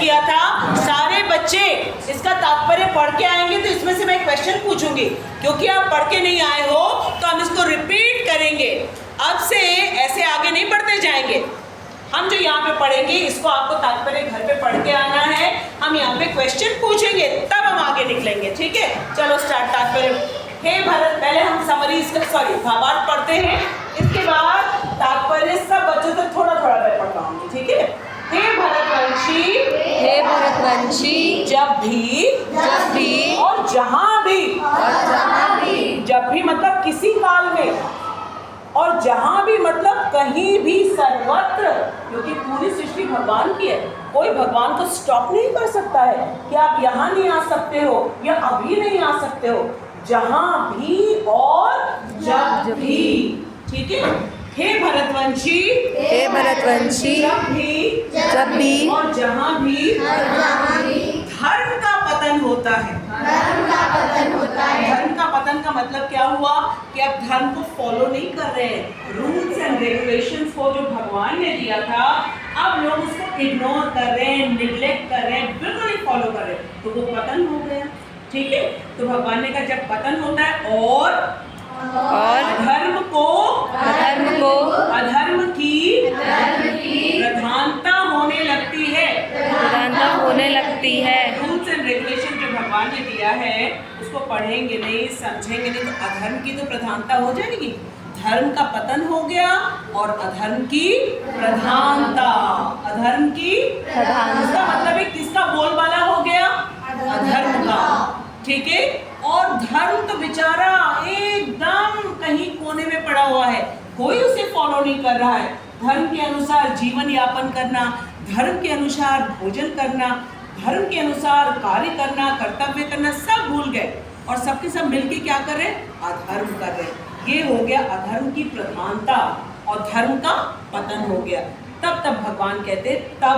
किया था। सारे बच्चे इसका तात्पर्य पढ़ के आएंगे तो इसमें से मैं क्वेश्चन पूछूंगी, क्योंकि आप पढ़ के नहीं आए हो तो हम इसको रिपीट करेंगे। अब से ऐसे आगे नहीं बढ़ते जाएंगे, हम जो यहाँ पे पढ़ेंगे इसको आपको तात्पर्य घर पे पढ़ के आना है। हम यहाँ पे क्वेश्चन पूछेंगे तब हम आगे निकलेंगे, ठीक है। चलो स्टार्ट। तात्पर्य। हे भरत, पहले हम समरी भावार्थ पढ़ते हैं, इसके बाद तात्पर्य सब बच्चों से थोड़ा थोड़ा मैं पढ़ाऊंगी, ठीक है। हे भरतवंशी, हे भरतवंशी, जब भी और जहां भी, जब भी मतलब किसी काल में, और जहां भी मतलब कहीं भी, सर्वत्र, क्योंकि पूरी सृष्टि भगवान की है, कोई भगवान को स्टॉप नहीं कर सकता है कि आप यहाँ नहीं आ सकते हो या अभी नहीं आ सकते हो। जहां भी और जब भी, ठीक है। हे भरतवंशी, हे भरतवंशी, जब भी और जहां भी धर्म का पतन होता है। धर्म का पतन का मतलब क्या हुआ कि आप धर्म को फॉलो नहीं कर रहे हैं। रूल्स एंड रेगुलेशंस को जो भगवान ने दिया था, अब लोग उसको इग्नोर कर रहे हैं, निग्लेक्ट कर रहे हैं, बिल्कुल नहीं फॉलो कर रहे हैं, तो वो पतन हो गया, ठीक है। तो भगवान ने कहा जब पतन होता है और अधर्म को अधर्म की प्रधानता होने लगती है, रूल्स एंड रेगुलेशन जो भगवान ने दिया है उसको पढ़ेंगे नहीं, समझेंगे नहीं, तो अधर्म की तो प्रधानता हो जाएगी। धर्म का पतन हो गया और अधर्म की प्रधानता, अधर्म की प्रधानता, इसका मतलब है किसका बोलबाला हो गया? अधर्म का, ठीक है। और धर्म तो बेचारा एकदम कहीं कोने में पड़ा हुआ है, कोई उसे फॉलो नहीं कर रहा है। धर्म के अनुसार जीवन यापन करना, धर्म के अनुसार भोजन करना, धर्म के अनुसार कार्य करना, कर्तव्य करना, सब भूल गए और सबके सब मिलके क्या कर रहे? अधर्म कर रहे। ये हो गया अधर्म की प्रधानता और धर्म का पतन हो गया। तब भगवान कहते तब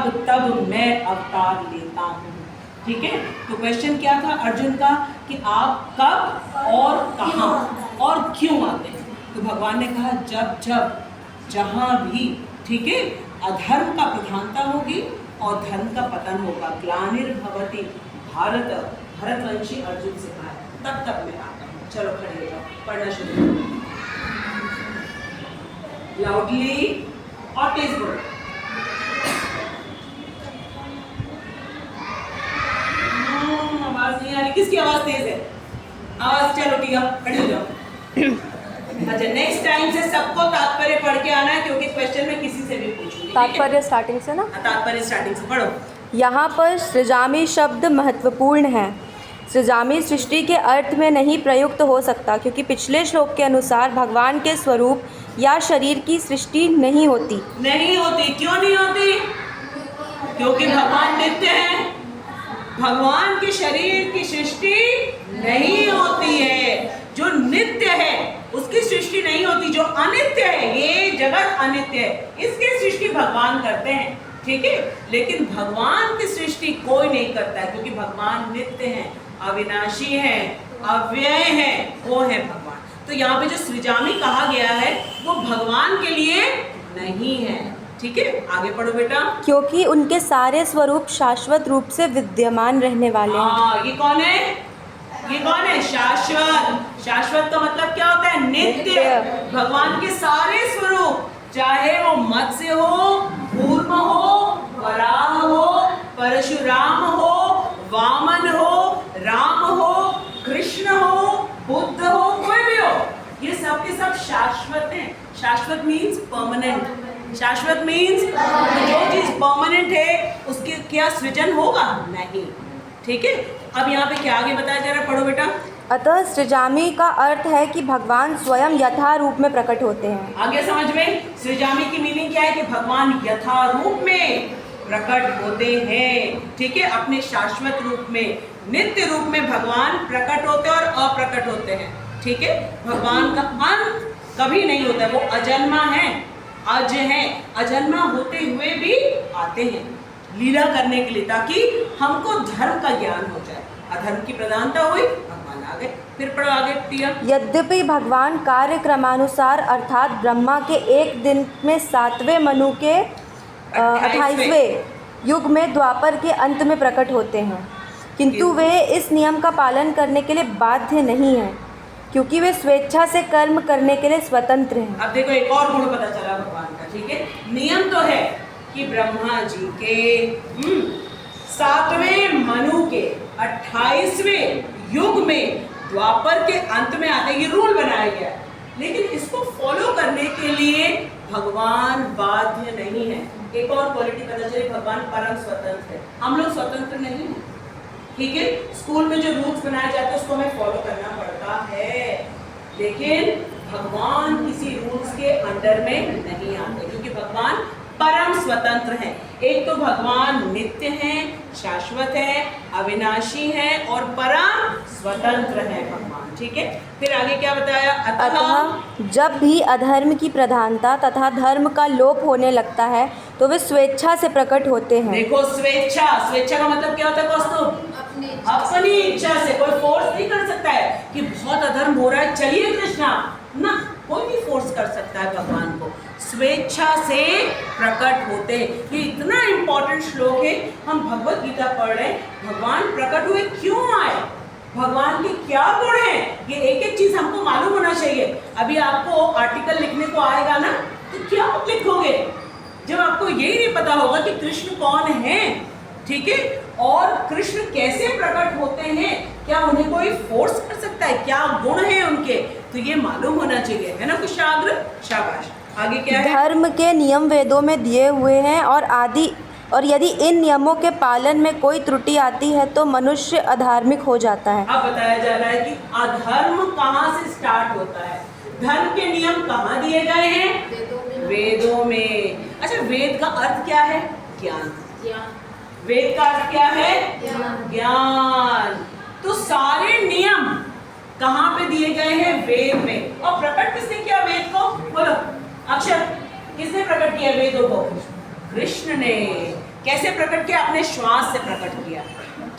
मैं अवतार लेता हूँ, ठीक है। तो क्वेश्चन क्या था अर्जुन का कि आप कब और कहाँ और क्यों आते हैं? तो भगवान ने कहा जब जहाँ भी, ठीक है, अधर्म का प्रधानता होगी और धर्म का पतन होगा। ग्लानिर्भवति भारत, भरतवंशी अर्जुन से कहा तब मैं आता हूँ। चलो खड़े हो जाओ, पढ़ना शुरू करो। लाउडली और तेज बोलो। आवाज नहीं आ रही, किसकी आवाज तेज है? आवाज, चलो ठीक है, खड़े हो जाओ। अच्छा, नेक्स्ट टाइम से सबको तात्पर्य पढ़ के आना है, क्योंकि क्वेश्चन में किसी से भी पूछूंगी। तात्पर्य स्टार्टिंग से ना? तात्पर्य स्टार्टिंग से पढ़ो। यहाँ पर सृजामी शब्द महत्वपूर्ण है। सृजामी सृष्टि के अर्थ में नहीं प्रयुक्त हो सकता, क्योंकि पिछले श्लोक के अनुसार भगवान के स्वरूप या शरीर की सृष्टि नहीं होती। क्यों नहीं होती? क्योंकि भगवान नित्य है। भगवान के शरीर की सृष्टि नहीं होती है। जो नित्य है उसकी सृष्टि नहीं होती। जो अनित्य है, ये जगत अनित्य है, इसकी सृष्टि भगवान करते हैं, ठीक है। लेकिन भगवान की सृष्टि कोई नहीं करता है, क्योंकि भगवान नित्य है, अविनाशी है, अव्यय है, वो है भगवान। तो यहाँ पे जो सृजामी कहा गया है वो भगवान के लिए नहीं है, ठीक है। आगे पढ़ो बेटा। क्योंकि उनके सारे स्वरूप शाश्वत रूप से विद्यमान रहने वाले हैं। ये कौन है? शाश्वत का मतलब क्या होता है? नित्य। भगवान के सारे स्वरूप, चाहे वो मत्स्य हो, कूर्म हो, वराह हो, परशुराम हो, वामन हो, राम हो, कृष्ण हो, बुद्ध हो, कोई भी हो, ये सब के सब शाश्वत हैं। शाश्वत मीन्स परमानेंट। शाश्वत मीन्स जो चीज परमानेंट है उसके क्या सृजन होगा? नहीं, ठीक है। अब यहाँ पे क्या आगे बताया जा रहा है, पढ़ो बेटा। अतः सृजामी का अर्थ है कि भगवान स्वयं यथा रूप में प्रकट होते हैं। आगे समझ में? सृजामी की मीनिंग क्या है कि भगवान यथा रूप में प्रकट होते हैं, ठीक है। अपने शाश्वत रूप में, नित्य रूप में भगवान प्रकट होते हैं और अप्रकट होते हैं, ठीक है। भगवान का अंत कभी नहीं होता है, वो अजन्मा है, अज है, अजन्मा होते हुए भी आते हैं लीला करने के लिए, ताकि हमको धर्म का ज्ञान हो जाए। अधर्म की प्रधानता हुई, भगवान आ गए। फिर पढ़ो आगे टिया। यद्यपि भगवान कार्यक्रमानुसार अर्थात ब्रह्मा के एक दिन में 7वें, मनु के 28वें युग में द्वापर के अंत में प्रकट होते हैं, किंतु वे इस नियम का पालन करने के लिए बाध्य नहीं हैं, क्योंकि वे स्वेच्छा से कर्म करने के लिए स्वतंत्र हैं। अब देखो एक और गुण पता चला भगवान का, ठीक है। नियम तो है कि ब्रह्मा जी के 7वें मनु के 28वें युग में द्वापर के अंत में आते ये रूल बनाया गया है, लेकिन इसको फॉलो करने के लिए भगवान बाध्य नहीं है। एक और क्वालिटी पता चली, भगवान परम स्वतंत्र है, हम लोग स्वतंत्र नहीं हैं, ठीक है। स्कूल में जो रूल्स बनाए जाते हैं उसको हमें फॉलो करना पड़ता है, लेकिन भगवान किसी रूल्स के अंडर में नहीं आते, क्योंकि भगवान परम स्वतंत्र हैं। एक तो भगवान नित्य हैं, शाश्वत है, अविनाशी हैं और परम स्वतंत्र है भगवान, ठीक है। फिर आगे क्या बताया, अतः जब भी अधर्म की प्रधानता तथा धर्म का लोप होने लगता है तो वे स्वेच्छा से प्रकट होते हैं। देखो स्वेच्छा, स्वेच्छा का मतलब क्या होता है कौस्तुभ? अपनी इच्छा से, कोई फोर्स नहीं कर सकता है कि बहुत अधर्म हो रहा है चलिए कृष्णा, ना, कोई भी फोर्स कर सकता है भगवान को, स्वेच्छा से प्रकट होते हैं। ये इतना इंपॉर्टेंट श्लोक है, हम भगवत गीता पढ़ रहे हैं, भगवान प्रकट हुए क्यों आए, भगवान के क्या गुण हैं, ये एक एक चीज हमको मालूम होना चाहिए। अभी आपको आर्टिकल लिखने को आएगा ना, तो क्या आप लिखोगे जब आपको यही नहीं पता होगा कि कृष्ण कौन है, ठीक है, और कृष्ण कैसे प्रकट होते हैं, क्या उन्हें कोई फोर्स कर सकता है, क्या गुण है उनके, तो ये मालूम होना चाहिए, है ना कुशाग्र, शाबाश। आगे क्या है, धर्म के नियम वेदों में दिए हुए हैं और यदि इन नियमों के पालन में कोई त्रुटि आती है तो मनुष्य अधार्मिक हो जाता है। अब बताया जा रहा है कि अधर्म कहाँ से स्टार्ट होता है, धर्म के नियम कहाँ दिए गए हैं, वेदों में। अच्छा, वेद का अर्थ क्या है, ज्ञान, वेद का अर्थ क्या है, ज्ञान। तो सारे नियम कहाँ पे दिए गए हैं, वेद में। और प्रकट किसने किया वेद को, बोलो अक्षर, किसने प्रकट किया वेदों को, कृष्ण ने। कैसे प्रकट किया, अपने श्वास से प्रकट किया,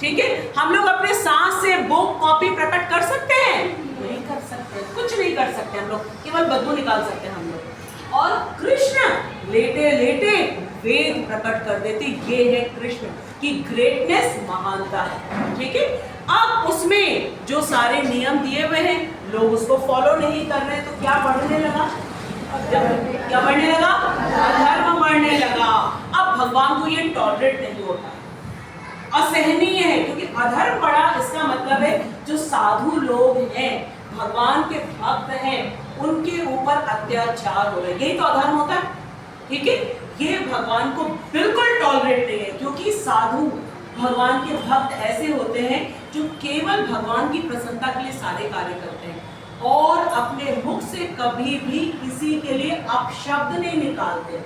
ठीक है। हम लोग अपने सांस से बुक कॉपी प्रकट कर सकते हैं, नहीं कर सकते, कुछ नहीं कर सकते हम लोग, केवल बदबू निकाल सकते हैं हम लोग। और कृष्ण लेटे लेटे वेद प्रकट कर देते, ये है कृष्ण की ग्रेटनेस, महानता है, ठीक है। अब उसमें जो सारे नियम दिए हुए हैं, लोग उसको फॉलो नहीं कर रहे, तो क्या बढ़ने लगा, क्या बढ़ने लगा, अधर्म बढ़ने लगा। अब भगवान को ये टॉलरेट नहीं होता, असहनीय है, क्योंकि अधर्म बढ़ा, इसका मतलब है जो साधु लोग हैं, भगवान के भक्त हैं, उनके ऊपर अत्याचार हो रहा है, यही तो अधर्म होता है, ठीक है। ये भगवान को बिल्कुल टॉलरेट नहीं है, क्योंकि साधु भगवान के भक्त ऐसे होते हैं जो केवल भगवान की प्रसन्नता के लिए सारे कार्य करते हैं और अपने मुख से कभी भी किसी के लिए अपशब्द नहीं निकालते,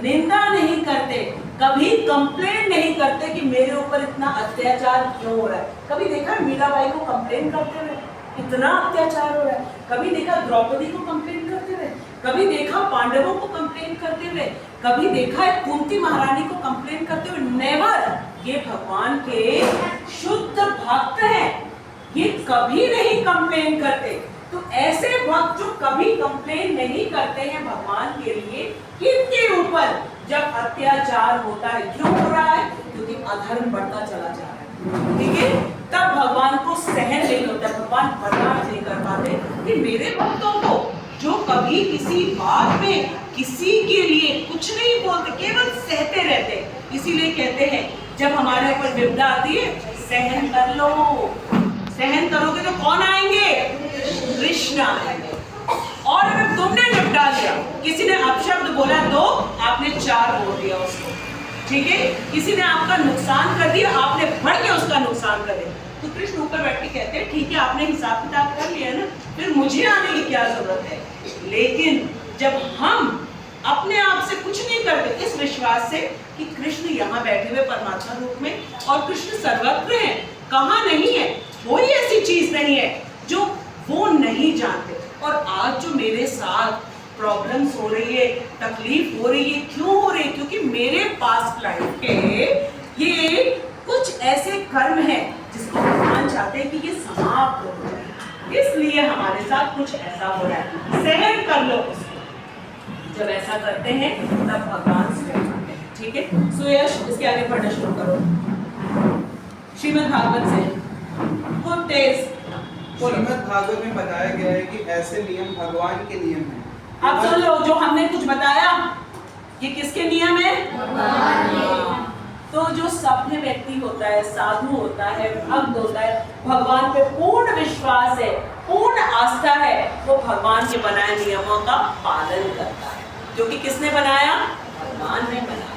निंदा नहीं करते, कभी कंप्लेन नहीं करते कि मेरे ऊपर इतना अत्याचार क्यों हो रहा है। कभी देखा मीराबाई को कंप्लेन करते हुए, इतना अत्याचार हो रहा है, कभी देखा द्रौपदी को कंप्लेन करते हुए, कभी देखा पांडवों को कंप्लेन करते हुए, कभी देखा है कुंती महारानी को कंप्लेन करते हुए, नेवर। ये भगवान के शुद्ध भक्त हैं, ये कभी नहीं कंप्लेन करते। तो ऐसे भक्त जो कभी कंप्लेन नहीं करते हैं भगवान के लिए, किनके ऊपर जब अत्याचार होता है, क्यों हो रहा है, क्योंकि अधर्म बढ़ता चला जा रहा है, ठीक है, तब भगवान को सहन नहीं होता, भगवान बर्दाश्त नहीं कर पाते कि मेरे भक्तों को जो कभी किसी बात में किसी के लिए कुछ नहीं बोलते, केवल सहते रहते। इसीलिए कहते हैं जब हमारे ऊपर विपदा आती है, सहन कर लो, सहन करोगे तो कौन आएंगे, कृष्ण आएंगे। और अगर तुमने निपटा दिया, किसी ने अपशब्द बोला तो आपने 4 बोल दिया उसको, ठीक है, किसी ने आपका नुकसान कर दिया, आपने बढ़ के उसका नुकसान कर दिया, तो कृष्ण ऊपर बैठ के कहते हैं ठीक है, आपने हिसाब किताब कर लिया ना, फिर मुझे आने की क्या जरूरत है। लेकिन जब हम अपने आप से कुछ नहीं करते, इस विश्वास से कि कृष्ण यहाँ बैठे हुए परमात्मा रूप में, और कृष्ण सर्वत्र है, कहाँ नहीं है, कोई ऐसी चीज नहीं है जो वो नहीं जानते। और आज जो मेरे साथ प्रॉब्लम्स हो रही है, तकलीफ हो रही है, क्यों हो रही है, क्योंकि मेरे पास्ट लाइफ के ये कुछ ऐसे कर्म हैं जिसको भगवान चाहते हैं कि ये समाप्त हो जाए, इसलिए हमारे साथ कुछ ऐसा हो रहा है, सहन कर लो उसको। जब ऐसा करते हैं तब भगवान स्वयं आते हैं, ठीक ठीक है। सुयश इसके आगे पढ़ना शुरू करो, श्रीमद् भागवत से खूब तेज बोलो। श्रीमद् भागवत में बताया गया है कि ऐसे नियम भगवान के नियम हैं। अब सुन लो, जो हमने कुछ बताया ये किसके नियम है? हाँ। तो जो सभ्य व्यक्ति होता है, साधु होता है, भक्त होता है, भगवान पे पूर्ण विश्वास है, पूर्ण आस्था है, वो भगवान के बनाए नियमों का पालन करता है, जो कि किसने बनाया? भगवान ने बनाया।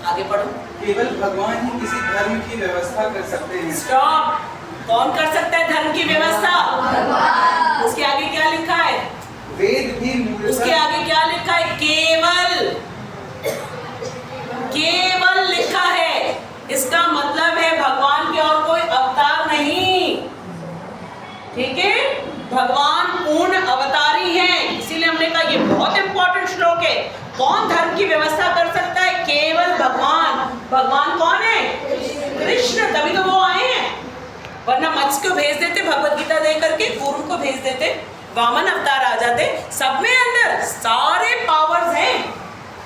आगे पढ़ो। केवल भगवान ही किसी धर्म की व्यवस्था कर सकते हैं। स्टॉप। कौन कर सकता है धर्म की व्यवस्था? भगवान। उसके आगे क्या लिखा है? वेद भी मूलतः उसके आगे क्या लिखा है? केवल, केवल लिखा है। इसका मतलब है भगवान के और कोई अवतार नहीं, ठीक है? भगवान पूर्ण अवतारी हैं, इसीलिए हमने कहा ये बहुत इंपॉर्टेंट श्लोक है। कौन धर्म की व्यवस्था कर सकता है? केवल भगवान। भगवान कौन है? कृष्ण, तभी तो वो आए हैं, वरना मत्स्य को भेज देते भगवत गीता दे करके, कूर्म को भेज देते, वामन अवतार आ जाते। सब में अंदर सारे पावर्स हैं,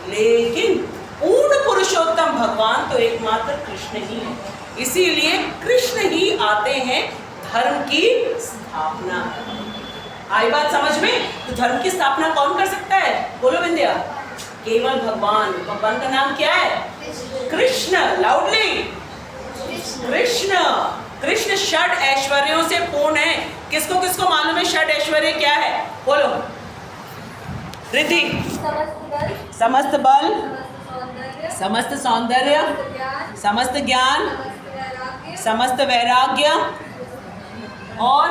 लेकिन पूर्ण पुरुषोत्तम भगवान तो एकमात्र कृष्ण ही है। इसीलिए कृष्ण ही आते हैं धर्म की स्थापना। आई बात समझ में? तो धर्म की स्थापना कौन कर सकता है? बोलो विंध्या। केवल भगवान। भगवान का नाम क्या है? कृष्ण। लाउडली, कृष्ण। कृष्ण षड ऐश्वर्यों से पूर्ण है। किसको किसको मालूम है षड ऐश्वर्य क्या है? बोलो रिद्धि। समस्त बल, समस्त सौंदर्य, समस्त ज्ञान, समस्त वैराग्य और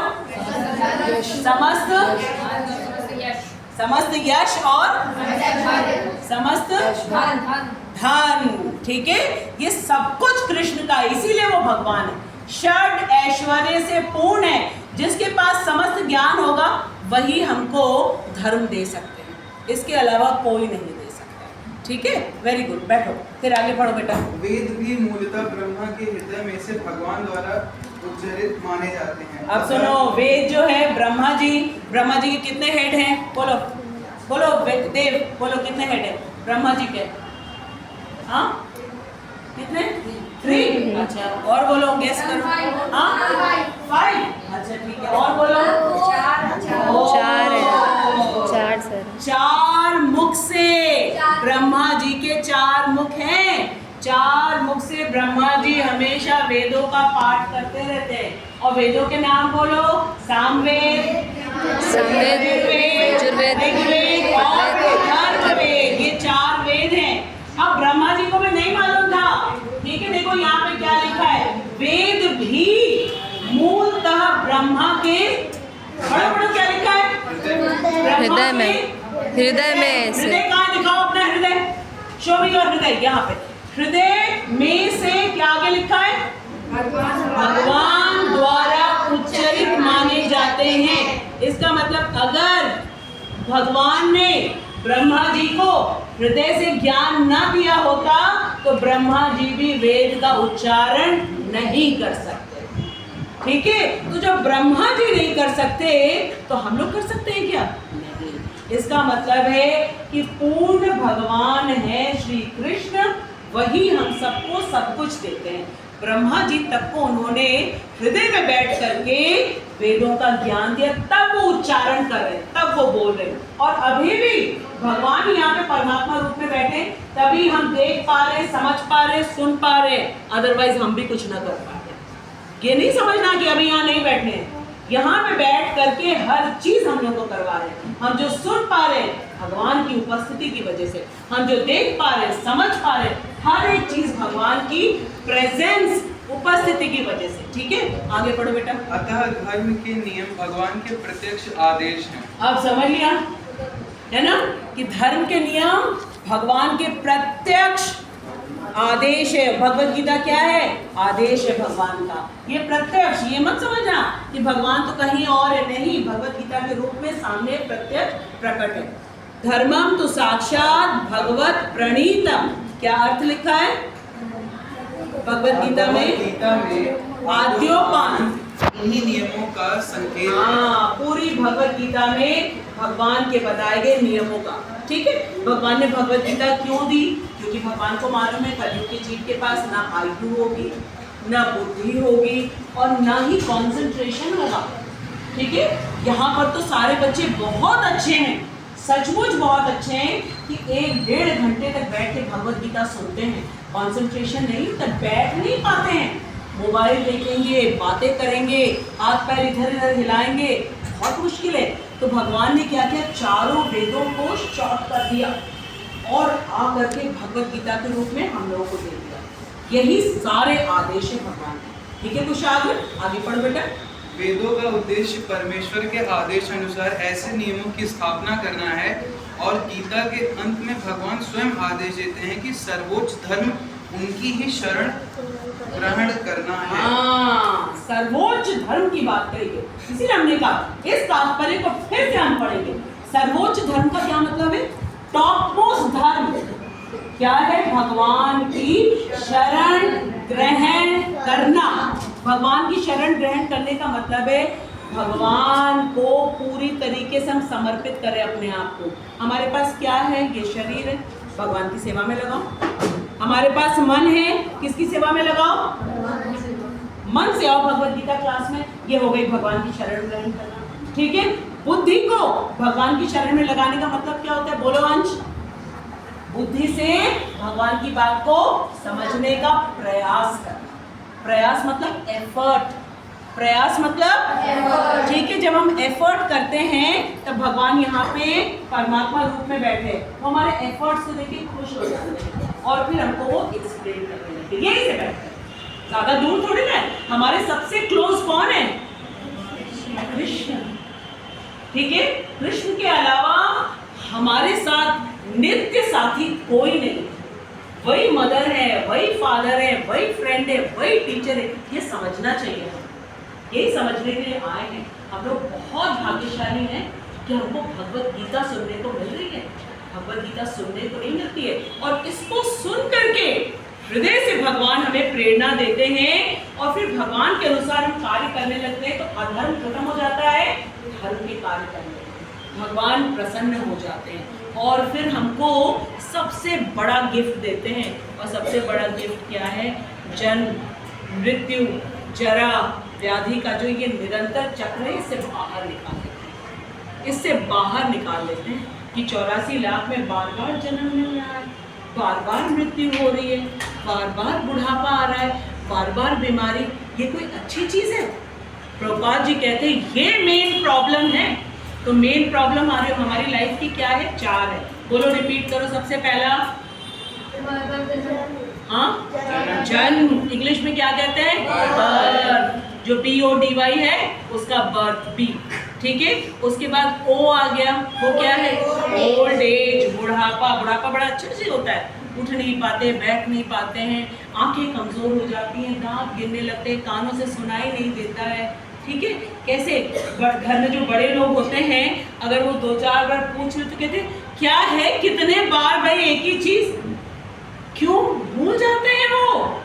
समस्त यश और समस्त धन। ठीक है, ये सब कुछ कृष्ण का, इसीलिए वो भगवान है। षड ऐश्वर्य से पूर्ण है। जिसके पास समस्त ज्ञान होगा वही हमको धर्म दे सकते हैं, इसके अलावा कोई नहीं दे सकता। ठीक है, वेरी गुड। बैठो, फिर आगे पढ़ो बेटा। वेद भी मूलतः ब्रह्मा के हृदय में से भगवान द्वारा उच्चारित माने जाते हैं। अब सुनो, वेद जो है ब्रह्मा जी के कितने हेड हैं? बोलो बोलो देव, बोलो कितने हेड है ब्रह्मा जी के? हाँ, कितने? 3। अच्छा, और बोलो, गेस करो। हाँ, 5। अच्छा ठीक है, और बोलो। 4 सर। 4 मुख से ब्रह्मा जी के 4 मुख हैं। 4 मुख से ब्रह्मा जी हमेशा वेदों का पाठ करते रहते हैं। और वेदों के नाम बोलो। सामवेद, यजुर्वेद, ऋग्वेद और अथर्ववेद। ये 4 वेद हैं। अब ब्रह्मा जी को भी नहीं मालूम था। ठीक है, देखो यहाँ पे क्या लिखा है। वेद भी मूलतः ब्रह्मा के, बड़ा क्या लिखा है? हृदय में, हृदय में से। हृदय कहाँ? दिखाओ अपना हृदय, शो मी योर हृदय। यहाँ पे हृदय में से क्या आगे लिखा है? भगवान द्वारा उच्चारित माने जाते हैं। इसका मतलब अगर भगवान ने ब्रह्मा जी को हृदय से ज्ञान न दिया होता तो ब्रह्मा जी भी वेद का उच्चारण नहीं कर सकते। ठीक है, तो जब ब्रह्मा जी नहीं कर सकते तो हम लोग कर सकते हैं क्या? नहीं। इसका मतलब है कि पूर्ण भगवान है श्री कृष्ण, वही हम सबको सब कुछ देते हैं। ब्रह्मा जी तक को उन्होंने हृदय में बैठ करके वेदों का ज्ञान दिया, तब वो उच्चारण कर रहे, तब वो बोल रहे। और अभी भी भगवान यहाँ पे परमात्मा रूप में बैठे, तभी हम देख पा रहे, समझ पा रहे, सुन पा रहे, अदरवाइज हम भी कुछ ना कर पाते। ये नहीं समझना कि अभी यहाँ नहीं बैठे हैं, यहाँ पे बैठ करके हर चीज हम लोग को करवा रहे हैं। हम जो सुन पा रहे हैं भगवान की उपस्थिति की वजह से, हम जो देख पा रहे हैं, समझ पा रहे हैं, हर एक चीज भगवान की प्रेजेंस, उपस्थिति की वजह से। ठीक है, आगे पढ़ो बेटा। अतः धर्म के नियम भगवान के प्रत्यक्ष आदेश हैं। अब समझ लिया है ना कि धर्म के नियम भगवान के प्रत्यक्ष आदेश है। भगवत गीता क्या है? आदेश है भगवान का। ये प्रत्यक्ष, ये मत समझना कि भगवान तो कहीं और है, नहीं, भगवत गीता के रूप में सामने प्रत्यक्ष प्रकट है। धर्मम तो साक्षात भगवत प्रणीतम। क्या अर्थ लिखा है भगवत गीता में? आद्योपान, इन्हीं नियमों का संकेत। हाँ, पूरी भगवत गीता में भगवान के बताए गए नियमों का। ठीक है, भगवान ने भगवत गीता क्यों दी? क्योंकि भगवान को मालूम है कलयुग के जीव के पास ना आयु होगी, ना बुद्धि होगी और ना ही कंसंट्रेशन होगा। ठीक है, यहाँ पर तो सारे बच्चे बहुत अच्छे हैं, सचमुच बहुत अच्छे हैं कि 1-1.5 घंटे तक बैठ के भगवत गीता सुनते हैं। कंसंट्रेशन नहीं, तब बैठ नहीं पाते हैं, मोबाइल देखेंगे, बातें करेंगे, हाथ पैर इधर इधर हिलाएंगे, बहुत मुश्किल है। तो भगवान ने क्या किया, चारों वेदों को शॉर्ट कर दिया और आकर के भगवत गीता के रूप में हम लोगों को दे दिया। यही सारे आदेश है भगवान के। ठीक है कुशाग्र, आगे पढ़ बेटा। वेदों का उद्देश्य परमेश्वर के आदेश अनुसार ऐसे नियमों की स्थापना करना है और गीता के अंत में भगवान स्वयं आदेश देते हैं कि सर्वोच्च धर्म उनकी ही शरण ग्रहण करना है। हाँ, सर्वोच्च धर्म की बात करेंगे, इसीलिए हमने कहा इस तात्पर्य को फिर से हम पढ़ेंगे। सर्वोच्च धर्म का क्या मतलब है? टॉप मोस्ट धर्म क्या है? भगवान की शरण ग्रहण करना। भगवान की शरण ग्रहण करने का मतलब है भगवान को पूरी तरीके से हम समर्पित करें अपने आप को। हमारे पास क्या है? ये शरीर है, भगवान की सेवा में लगाओ। हमारे पास मन है, किसकी सेवा में लगाओ? मन से आओ भगवत गीता क्लास में, ये हो गई भगवान की शरण ग्रहण करना। ठीक है, बुद्धि को भगवान की शरण में लगाने का मतलब क्या होता है? बोलो अंश। बुद्धि से भगवान की बात को समझने का प्रयास करना। प्रयास मतलब एफर्ट, प्रयास मतलब ठीक है, जब हम एफर्ट करते हैं तब भगवान यहाँ पे परमात्मा रूप में बैठे, तो हमारे एफर्ट से देखिए खुश हो जाते हैं और फिर हमको वो एक्सप्लेन करने लगते हैं। यही से बैठते हैं, ज्यादा दूर थोड़ी ना है। हमारे सबसे क्लोज कौन है? कृष्ण। ठीक है, कृष्ण के अलावा हमारे साथ नित्य साथी कोई नहीं। वही मदर है, वही फादर है, वही फ्रेंड है, वही टीचर है। ये समझना चाहिए, यही समझने के लिए आए हैं। हम लोग बहुत भाग्यशाली हैं कि हमको भगवत गीता सुनने को मिल रही है। भगवत गीता सुनने को नहीं मिलती है और इसको सुन करके हृदय से भगवान हमें प्रेरणा देते हैं और फिर भगवान के अनुसार हम कार्य करने लगते हैं तो अधर्म खत्म हो जाता है, धर्म के कार्य करने लगते हैं, भगवान प्रसन्न हो जाते हैं और फिर हमको सबसे बड़ा गिफ्ट देते हैं। और सबसे बड़ा गिफ्ट क्या है? जन्म, मृत्यु, जरा, व्याधि का जो ये निरंतर चक्र है, इससे बाहर निकाल देते हैं। इससे बाहर निकाल देते हैं कि 84 लाख में बार बार जन्म मिल रहा है, बार बार मृत्यु हो रही है, बार बार बुढ़ापा आ रहा है, बार बार बीमारी। ये कोई अच्छी चीज़ है? प्रभुपाद जी कहते हैं ये मेन प्रॉब्लम है। तो मेन प्रॉब्लम हमारी लाइफ की क्या है? 4 है। बोलो, रिपीट करो। सबसे पहला हाँ, जन्म। इंग्लिश में क्या कहते हैं? बर्थ। जो BODY है उसका बर्थ, B। ठीक है, उसके बाद O आ गया, वो क्या है? ओल्ड एज, बुढ़ापा। बुढ़ापा बड़ा अच्छा से होता है, उठ नहीं पाते, बैठ नहीं पाते हैं, आंखें कमजोर हो जाती हैं, दांत गिरने लगते हैं, कानों से सुनाई नहीं देता है। ठीक है, कैसे? घर में जो बड़े लोग होते हैं अगर वो 2-4 बार पूछ ले तो कहते हैं क्या है, कितने बार भाई एक ही चीज, क्यों भूल जाते हैं? वो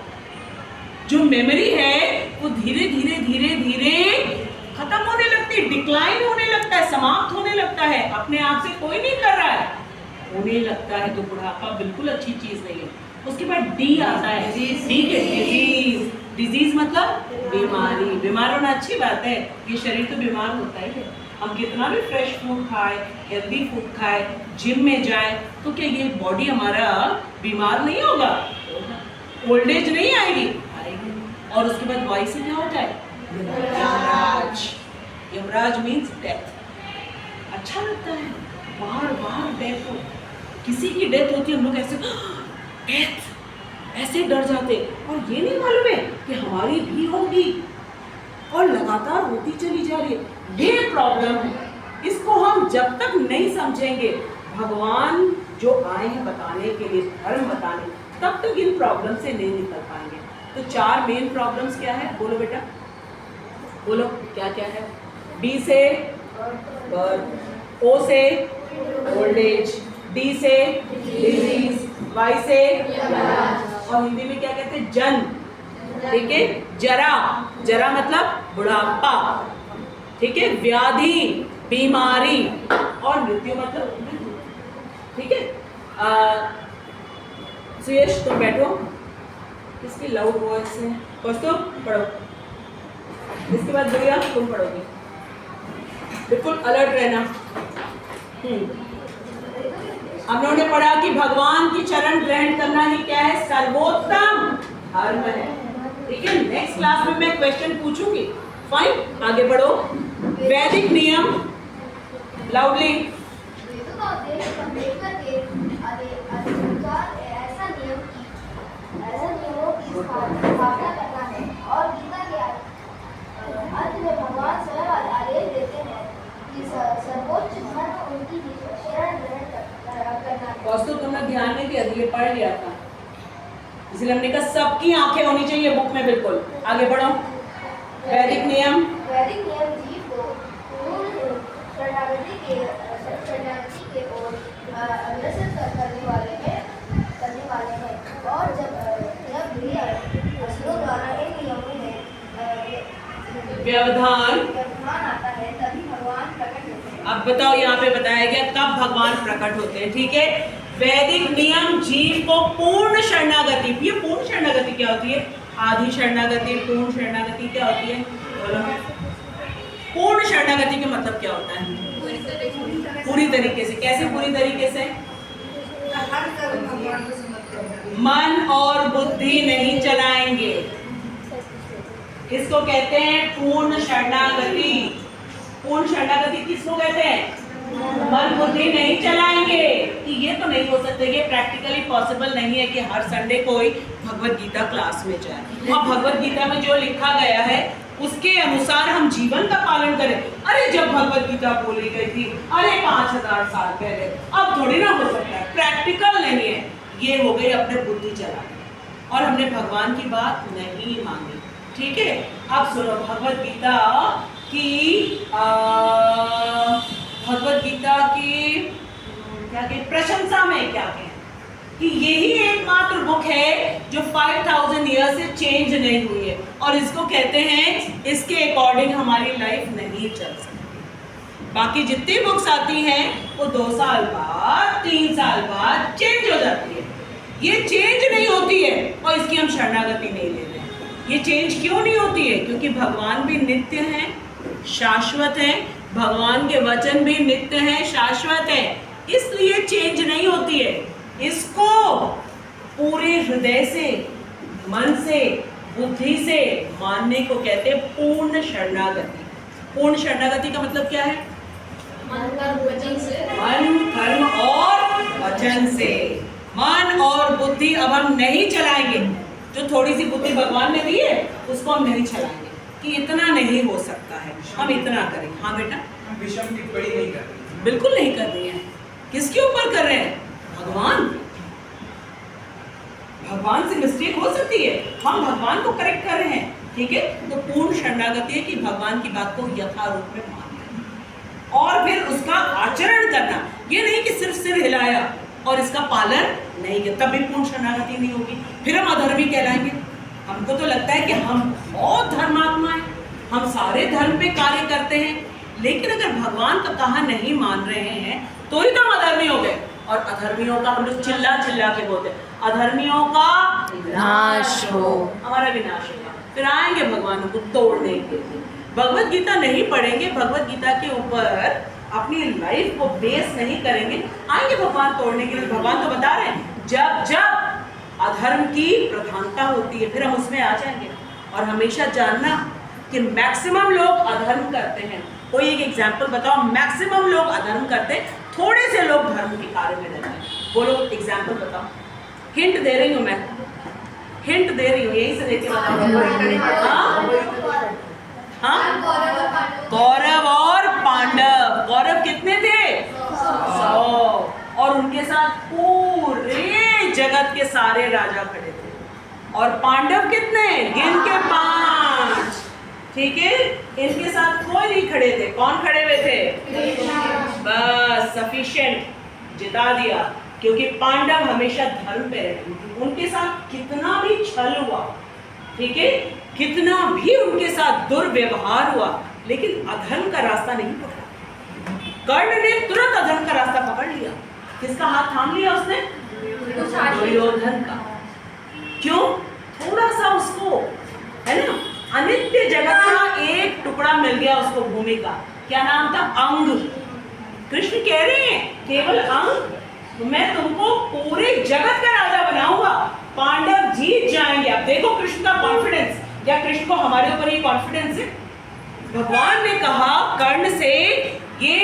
जो मेमोरी है वो धीरे धीरे धीरे धीरे खत्म होने लगती है, डिक्लाइन होने लगता है, समाप्त होने लगता है। अपने आप से कोई नहीं कर रहा है, होने लगता है। तो बुढ़ापा बिल्कुल अच्छी चीज नहीं है। उसके बाद D आता है, ठीक है, डिजीज। डिजीज मतलब बीमारी। बीमार होना अच्छी बात है, ये शरीर तो बीमार होता ही है। हम कितना भी फ्रेश फूड खाए, हेल्दी फूड खाए, जिम में जाए, तो क्या ये बॉडी हमारा बीमार नहीं होगा? ओल्ड एज नहीं आएगी? और उसके बाद वाई से क्या होता है? यमराज। Yamraj means death. अच्छा लगता है बार बार डेथ हो। किसी की डेथ होती है, हम लोग ऐसे डेथ ऐसे डर जाते, और ये नहीं मालूम है कि हमारी भी होगी और लगातार होती चली जा रही है। ये प्रॉब्लम है। इसको हम जब तक नहीं समझेंगे, भगवान जो आए हैं बताने के लिए, धर्म बताने, तब तक इन प्रॉब्लम से नहीं निकल पाएंगे। तो 4 मेन प्रॉब्लम्स क्या है? बोलो बेटा, बोलो क्या क्या है? B से बर्थ, O से ओल्ड एज, D से डिजीज, Y से और हिंदी में क्या कहते हैं? जन्म। ठीक है, जरा। जरा मतलब बुढ़ापा। ठीक है, व्याधि, बीमारी, और मृत्यु मतलब मृत्यु। ठीक है, सुयश तुम बैठो, इसकी लाउड वॉइस है। कौस्तुभ पढ़ो, इसके बाद गुड़िया तुम पढ़ोगे, बिल्कुल अलर्ट रहना। हम लोगों ने पढ़ा कि भगवान की चरण ग्रहण करना ही क्या है, सर्वोत्तम धर्म है। ठीक है, नेक्स्ट क्लास में मैं क्वेश्चन पूछूंगी। फाइन, आगे बढ़ो। वैदिक नियम लाउडली। वेदों का उद्देश्य परमेश्वर के अनुसार ऐसा नियमों की स्थापना करना है, और गीता के अंत में भगवान स्वयं आदेश देते हैं कि सर्वोच्च धर्म उनकी शरण ग्रहण करना है। कौस्तुभ तुमने ध्यान नहीं दिया, ये पढ़ लिया था, इसलिए हमने कहा सबकी आंखें होनी चाहिए बुक में। बिल्कुल आगे बढ़ो। वैदिक नियम जीव को पूर्ण शरणागति के ओर अग्रसर करने वाले हैं, और जब भी असुरों द्वारा इन नियमों में व्यवधान आता है, तभी भगवान प्रकट होते हैं। अब बताओ, यहाँ पे बताया गया कब भगवान प्रकट होते हैं। ठीक है, वैदिक नियम जीव को पूर्ण शरणागति, ये पूर्ण शरणागति क्या होती है? आधी शरणागति, पूर्ण शरणागति क्या होती है? बोलो। पूर्ण शरणागति का मतलब क्या होता है? पूरी तरीके से। कैसे पूरी तरीके से? मन और बुद्धि नहीं चलाएंगे, इसको कहते हैं पूर्ण शरणागति। पूर्ण शरणागति किसको कहते हैं? मन बुद्धि नहीं चलाएंगे। कि ये तो नहीं हो सकता, ये प्रैक्टिकली पॉसिबल नहीं है कि हर संडे कोई भगवत गीता क्लास में जाए और भगवत गीता में जो लिखा गया है उसके अनुसार हम जीवन का पालन करें। अरे जब भगवत गीता बोली गई थी, अरे 5000 साल पहले, अब थोड़ी ना हो सकता है, प्रैक्टिकल नहीं है। ये हो गई अपने बुद्धि चलाने, और हमने भगवान की बात नहीं मानी। ठीक है, अब सुनो भगवत गीता की क्या कहें, प्रशंसा में क्या कहें कि यही एकमात्र बुक है जो 5000 ईयर से चेंज नहीं हुई है, और इसको कहते हैं इसके अकॉर्डिंग हमारी लाइफ नहीं चल सकती। बाकी जितनी बुक्स आती हैं वो 2 साल बाद, 3 साल बाद चेंज हो जाती है, ये चेंज नहीं होती है, और इसकी हम शरणागति नहीं ले रहे हैं। ये चेंज क्यों नहीं होती है? क्योंकि भगवान भी नित्य हैं, शाश्वत हैं, भगवान के वचन भी नित्य हैं, शाश्वत हैं, इसलिए चेंज नहीं होती है। इसको पूरे हृदय से, मन से, बुद्धि से मानने को कहते हैं पूर्ण शरणागति। पूर्ण शरणागति का मतलब क्या है? मन, कर्म और वचन से। मन और बुद्धि अब हम नहीं चलाएंगे, जो थोड़ी सी बुद्धि भगवान ने दी है उसको हम नहीं चलाएंगे कि इतना नहीं हो सकता है, हम इतना करेंगे। हाँ बेटा, हम विषम टिप्पणी नहीं कर रहे, बिल्कुल नहीं कर रही है। किसके ऊपर कर रहे हैं? भगवान से मिस्टेक हो सकती है, हम भगवान को करेक्ट कर रहे हैं। ठीक है, तो पूर्ण शरणागति है कि भगवान की बात को यथारूप में मानना और फिर उसका आचरण करना। ये नहीं कि सिर्फ सिर हिलाया और इसका पालन नहीं किया, तब भी पूर्ण शरणागति नहीं होगी, फिर हम अधर्मी कहलाएंगे। हमको तो लगता है कि हम बहुत धर्मात्मा हैं, हम सारे धर्म पे कार्य करते हैं, लेकिन अगर भगवान का कहा नहीं मान रहे हैं तो ही तो हम अधर्मी हो गए। और अधर्मियों का हम लोग चिल्ला चिल्ला के बोलते हैं, अधर्मियों का नाश हो, हमारा विनाश होगा। फिर आएंगे भगवान को तोड़ने के लिए। भगवत गीता नहीं पढ़ेंगे, भगवत गीता के ऊपर अपनी लाइफ को बेस नहीं करेंगे, आएंगे भगवान तोड़ने के लिए। भगवान तो बता रहे हैं जब जब अधर्म की प्रधानता होती है फिर हम उसमें आ जाएंगे। और हमेशा जानना कि मैक्सिमम लोग अधर्म करते हैं। कोई एक एग्जाम्पल बताओ, मैक्सिमम लोग अधर्म करते हैं, थोड़े से लोग धर्म के कार्य में रहते हैं। बोलो एग्जाम्पल बताओ। हिंट दे रही हूँ मैं, हिंट दे रही हूँ, यही से देख के बताओ। हाँ, कौरव और पांडव। कौरव कितने थे? 100, और उनके साथ पूरे जगत के सारे राजा खड़े थे। और पांडव कितने? गिन के 5। ठीक है, इनके साथ कोई नहीं खड़े थे। कौन खड़े हुए थे? बस सफिशिएंट, जिता दिया। क्योंकि पांडव हमेशा धर्म पे रहे, उनके साथ कितना भी छल हुआ, ठीक है, कितना भी उनके साथ दुर्व्यवहार हुआ, लेकिन अधर्म का रास्ता नहीं पकड़ा। कर्ण ने तुरंत अधर्म का रास्ता पकड़ लिया। किसका हाथ थाम लिया उसने? दुर्योधन का। क्यों? थोड़ा सा उसको, है ना, अनित्य जगत का एक टुकड़ा मिल गया उसको, भूमि का। क्या नाम था? अंग। कृष्ण कह रहे हैं केवल अंग, मैं तुमको पूरे जगत का राजा बनाऊंगा, पांडव जीत जाएंगे। अब देखो कृष्ण का कॉन्फिडेंस, क्या कृष्ण को हमारे ऊपर ये कॉन्फिडेंस है? भगवान ने कहा कर्ण से ये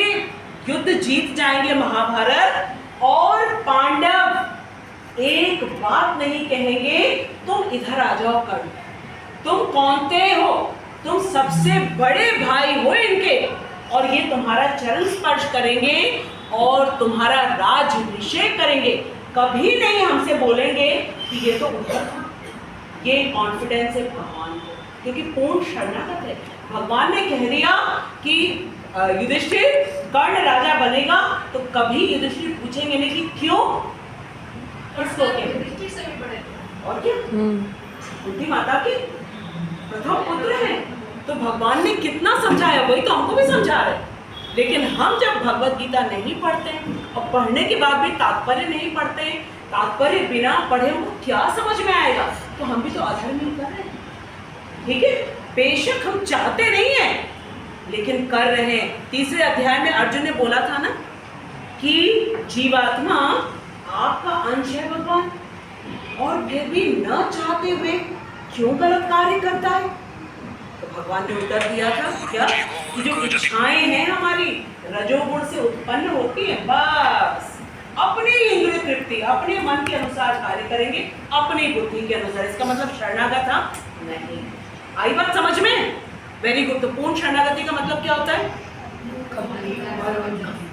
युद्ध जीत जाएंगे महाभारत, और पांडव एक बात नहीं कहेंगे, तुम इधर आ जाओ कर्ण, तुम कौनते हो, तुम सबसे बड़े भाई हो इनके, और ये तुम्हारा चरण स्पर्श करेंगे और तुम्हारा राज्याभिषेक करेंगे। कभी नहीं हमसे बोलेंगे कि ये तो उधर था। ये कॉन्फिडेंस है भगवान को, क्योंकि पूर्ण शरणागत है। भगवान ने कह दिया कि युधिष्ठिर कर्ण राजा बनेगा, तो कभी युधिष्ठिर पूछेंगे नहीं कि क्यों, किसको क्या, और क्या, कुंती माता के प्रथम पुत्र हैं। तो भगवान ने कितना समझाया, वही तो हमको भी समझा रहे। लेकिन हम जब भगवत गीता नहीं पढ़ते और पढ़ने के बाद भी तात्पर्य नहीं पढ़ते, तात्पर्य बिना पढ़े हमको क्या समझ में आएगा? तो हम भी तो अधर्म ही कर रहे हैं। ठीक है, बेशक हम चाहते नहीं हैं लेकिन कर रहे हैं। तीसरे अध्याय में अर्जुन ने बोला था ना कि जीवात्मा आपका अंश है भगवान, और फिर भी न चाहते हुए क्यों गलत कार्य करता है? तो भगवान ने उत्तर दिया था क्या, कि जो इच्छाएं हैं हमारी रजोगुण से उत्पन्न होती है, बस अपनी इंद्रिय तृप्ति, अपने मन के अनुसार कार्य करेंगे, अपनी बुद्धि के अनुसार। इसका मतलब शरणागत था नहीं। आई बात समझ में? Very good. तो पूर्ण शरणागति का मतलब क्या होता है?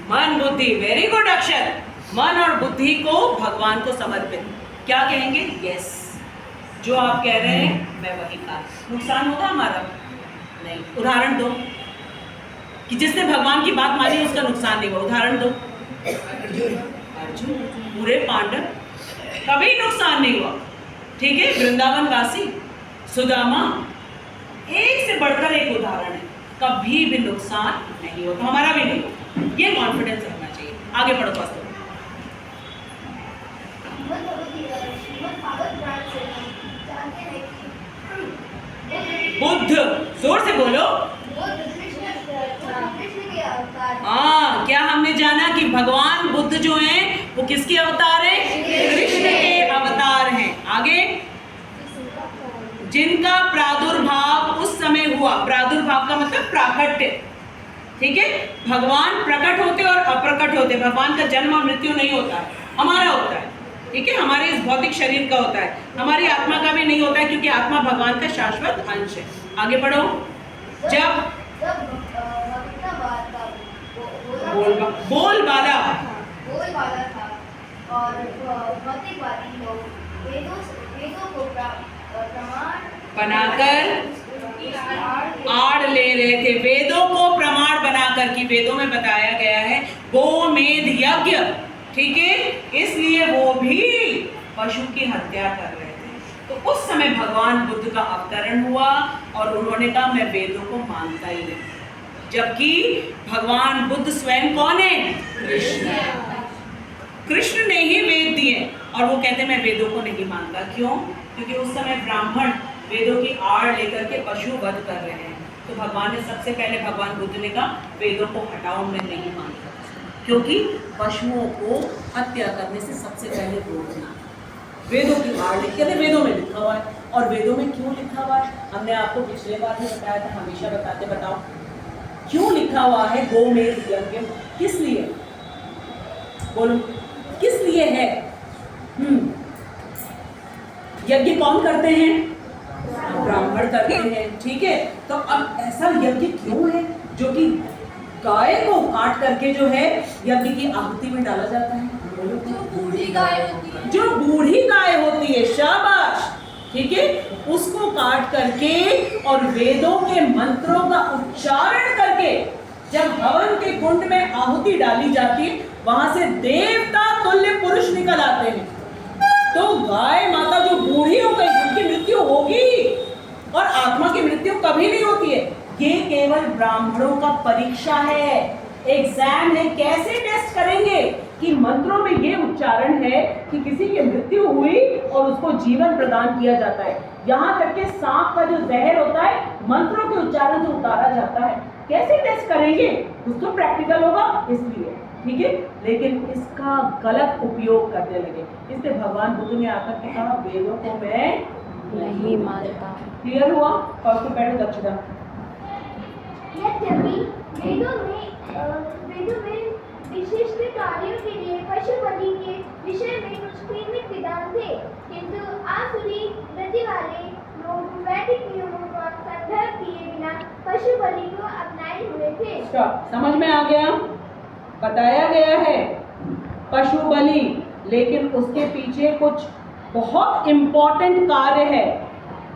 मन बुद्धि। वेरी गुड अक्षर। मन और बुद्धि को भगवान को समर्पित। क्या कहेंगे? यस, जो आप कह रहे हैं मैं वही का। नुकसान होगा हमारा? नहीं। उदाहरण दो कि जिसने भगवान की बात मानी उसका नुकसान नहीं हुआ। उदाहरण दो। अर्जुन, पूरे पांडव, कभी नुकसान नहीं हुआ। ठीक है, वृंदावन वासी, सुदामा, एक से बढ़कर एक उदाहरण है, कभी भी नुकसान नहीं हुआ। तो हमारा भी नहीं हो। ये कॉन्फिडेंस रखना चाहिए। आगे बढ़ो दोस्तों। बुद्ध, जोर से बोलो। हाँ, क्या हमने जाना कि भगवान बुद्ध जो हैं वो किसके अवतार हैं? कृष्ण के अवतार हैं। आगे, जिनका प्रादुर्भाव उस समय हुआ। प्रादुर्भाव का मतलब प्राकट्य। ठीक है, भगवान प्रकट होते और अप्रकट होते। भगवान का जन्म और मृत्यु नहीं होता है, हमारा होता है। ठीक है, हमारे इस भौतिक शरीर का होता है, हमारी आत्मा का भी नहीं होता है, क्योंकि आत्मा भगवान का शाश्वत अंश है। आगे बढ़ो। जब बोलबाला था और भौतिकवादी लोग वेदों को प्रमाण बनाकर आड़ ले रहे थे। वेदों को प्रमाण बनाकर, कि वेदों में बताया गया है गोमेध यज्ञ। ठीक है, इसलिए वो भी पशु की हत्या कर रहे थे। तो उस समय भगवान बुद्ध का अवतरण हुआ और उन्होंने कहा मैं वेदों को मानता ही नहीं। जबकि भगवान बुद्ध स्वयं कौन है? कृष्ण। कृष्ण ने ही वेद दिए और वो कहते मैं वेदों को नहीं मानता। क्यों? क्योंकि उस समय ब्राह्मण वेदों की आड़ लेकर के पशु वध कर रहे हैं। तो भगवान ने सबसे पहले, भगवान बुद्ध ने कहा वेदों को हटाओ, मैं नहीं मानता, क्योंकि पशुओं को हत्या करने से सबसे पहले रोकना। वेदों की आड़ लिखी है, वेदों में लिखा हुआ है। और वेदों में क्यों लिखा हुआ है? हमने आपको पिछले बार भी बताया था, हमेशा बताते, बताओ क्यों लिखा हुआ है गोमेध यज्ञ? किस लिए? बोलो, किस लिए है? यज्ञ कौन करते हैं? ब्राह्मण करते हैं। ठीक है, तो अब ऐसा यज्ञ क्यों है जो कि गाय को काट करके जो है यज्ञ की आहुति में डाला जाता है? जो बूढ़ी गाय होती है, जो बूढ़ी गाय होती है, शाबाश। ठीक है, उसको काट करके और वेदों के मंत्रों का उच्चारण करके जब हवन के कुंड में आहुति डाली जाती है, वहां से देवता तुल्य पुरुष निकल आते हैं। तो गाय माता जो बूढ़ी हो गई, उनकी मृत्यु होगी, और आत्मा की मृत्यु कभी नहीं होती है। ये केवल ब्राह्मणों का परीक्षा है, एग्जाम है। कैसे टेस्ट करेंगे कि मंत्रों में ये उच्चारण है कि किसी की मृत्यु हुई और उसको जीवन प्रदान किया जाता है। यहाँ तक कि सांप का जो जहर होता है मंत्रों के उच्चारण से उतारा जाता है। कैसे टेस्ट करेंगे? कुछ तो प्रैक्टिकल होगा इसलिए, ठीक है। लेकिन इसका गलत उपयोग करने लगे, इसलिए भगवान बुद्ध ने आकर के कहा वेदों को मैं नहीं मानता। क्लियर हुआ? और तो बैठो दक्षिणा। यद्यपि वेदों में विशिष्ट कार्यों के लिए पशु बलि के विषय में कुछ सीमित विधान थे, किंतु आसुरी वृत्ति वाले लोग वैदिक नियमों का संदर्भ दिए बिना पशु बलि को अपनाए हुए थे। समझ में आ गया? बताया गया है पशु बलि, लेकिन उसके पीछे कुछ बहुत इंपॉर्टेंट कार्य है।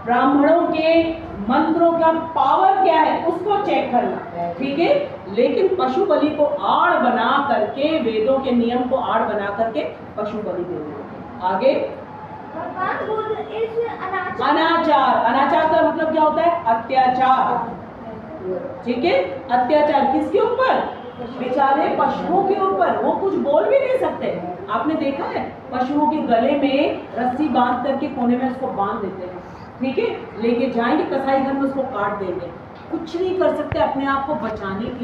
ब्राह्मणों के मंत्रों का पावर क्या है उसको चेक करना, ठीक है। लेकिन पशु बलि को आड़ बना करके, वेदों के नियम को आड़ बना करके पशु बलि दे देते। आगे भगवान बुद्ध इस अनाचार का मतलब क्या होता है? अत्याचार, ठीक है। अत्याचार किसके ऊपर? बेचारे पशुओं के ऊपर। वो कुछ बोल भी नहीं सकते। आपने देखा है पशुओं के गले में रस्सी बांध करके कोने में उसको बांध देते हैं, ठीक है। लेके जाएंगे कसाई घर में, उसको काट देंगे, कुछ नहीं कर सकते अपने आप को बचाने के